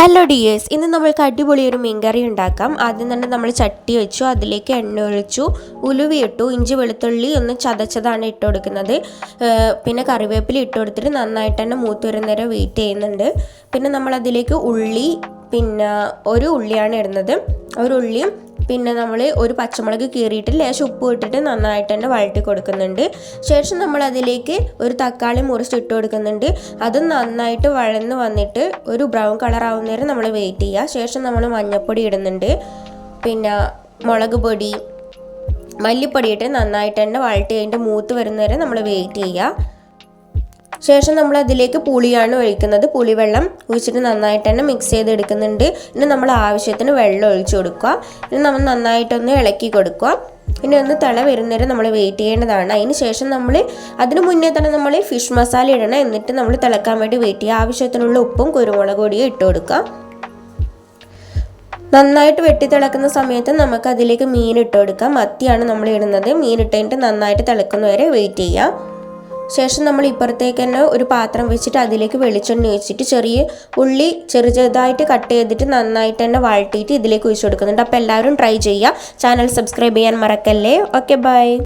Hello dears, ഇന്ന് നമ്മൾക്ക് അടിപൊളി ഒരു മീൻകറി ഉണ്ടാക്കാം. ആദ്യം തന്നെ നമ്മൾ ചട്ടി വെച്ചു, അതിലേക്ക് എണ്ണ ഒഴിച്ചു, ഉലുവയിട്ടു, ഇഞ്ചി വെളുത്തുള്ളി ഒന്ന് ചതച്ചതാണ് ഇട്ട് കൊടുക്കുന്നത്. പിന്നെ കറിവേപ്പില ഇട്ട് കൊടുത്തിട്ട് നന്നായിട്ട് തന്നെ മൂത്ത് വരുന്ന നേരം വെയിറ്റ് ചെയ്യുന്നുണ്ട്. പിന്നെ നമ്മളതിലേക്ക് ഉള്ളി, പിന്നെ ഒരു ഉള്ളിയാണ് ഇടുന്നത്, ഒരു ഉള്ളിയും പിന്നെ നമ്മൾ ഒരു പച്ചമുളക് കീറിയിട്ട് ലേശം ഉപ്പ് ഇട്ടിട്ട് നന്നായിട്ട് തന്നെ വഴറ്റി കൊടുക്കുന്നുണ്ട്. ശേഷം നമ്മൾ അതിലേക്ക് ഒരു തക്കാളി മുറിച്ചിട്ട് കൊടുക്കുന്നുണ്ട്. അത് നന്നായിട്ട് വഴന്ന് വന്നിട്ട് ഒരു ബ്രൗൺ കളർ ആവുന്നേരം നമ്മൾ വെയിറ്റ് ചെയ്യുക. ശേഷം നമ്മൾ മഞ്ഞൾപ്പൊടി ഇടുന്നുണ്ട്, പിന്നെ മുളക് പൊടി, മല്ലിപ്പൊടി ഇട്ട് നന്നായിട്ട് തന്നെ വഴറ്റി അതിൻ്റെ മൂത്ത് വരുന്നവരെ നമ്മൾ വെയിറ്റ് ചെയ്യുക. ശേഷം നമ്മൾ അതിലേക്ക് പുളിയാണ് ഒഴിക്കുന്നത്. പുളിവെള്ളം ഒഴിച്ചിട്ട് നന്നായിട്ട് തന്നെ മിക്സ് ചെയ്തെടുക്കുന്നുണ്ട്. ഇനി നമ്മൾ ആവശ്യത്തിന് വെള്ളം ഒഴിച്ചു കൊടുക്കുക. ഇനി നമ്മൾ നന്നായിട്ടൊന്ന് ഇളക്കി കൊടുക്കുക. പിന്നെ ഒന്ന് തിള വരുന്നവരെ നമ്മൾ വെയിറ്റ് ചെയ്യേണ്ടതാണ്. അതിന് ശേഷം അതിന് മുന്നേ തന്നെ നമ്മൾ ഫിഷ് മസാല ഇടണം. എന്നിട്ട് നമ്മൾ തിളക്കാൻ വേണ്ടി വെയിറ്റ് ചെയ്യുക. ആവശ്യത്തിനുള്ള ഉപ്പും കുരുമുളക് പൊടിയും ഇട്ട് കൊടുക്കുക. നന്നായിട്ട് വെട്ടി തിളക്കുന്ന സമയത്ത് നമുക്ക് അതിലേക്ക് മീൻ ഇട്ട് കൊടുക്കാം. മത്തിയാണ് നമ്മൾ ഇടുന്നത്. മീൻ ഇട്ടിട്ട് നന്നായിട്ട് തിളക്കുന്നവരെ വെയിറ്റ് ചെയ്യാം. ശേഷം നമ്മൾ ഇപ്പുറത്തേക്ക് തന്നെ ഒരു പാത്രം വെച്ചിട്ട് അതിലേക്ക് വെളിച്ചെണ്ണ ഒഴിച്ചിട്ട് ചെറിയ ഉള്ളി ചെറുതായിട്ട് കട്ട് ചെയ്തിട്ട് നന്നായിട്ട് തന്നെ വഴറ്റിയിട്ട് ഇതിലേക്ക് ഒഴിച്ചു കൊടുക്കുന്നുണ്ട്. അപ്പോൾ എല്ലാവരും ട്രൈ ചെയ്യുക. ചാനൽ സബ്സ്ക്രൈബ് ചെയ്യാൻ മറക്കല്ലേ. Okay, by.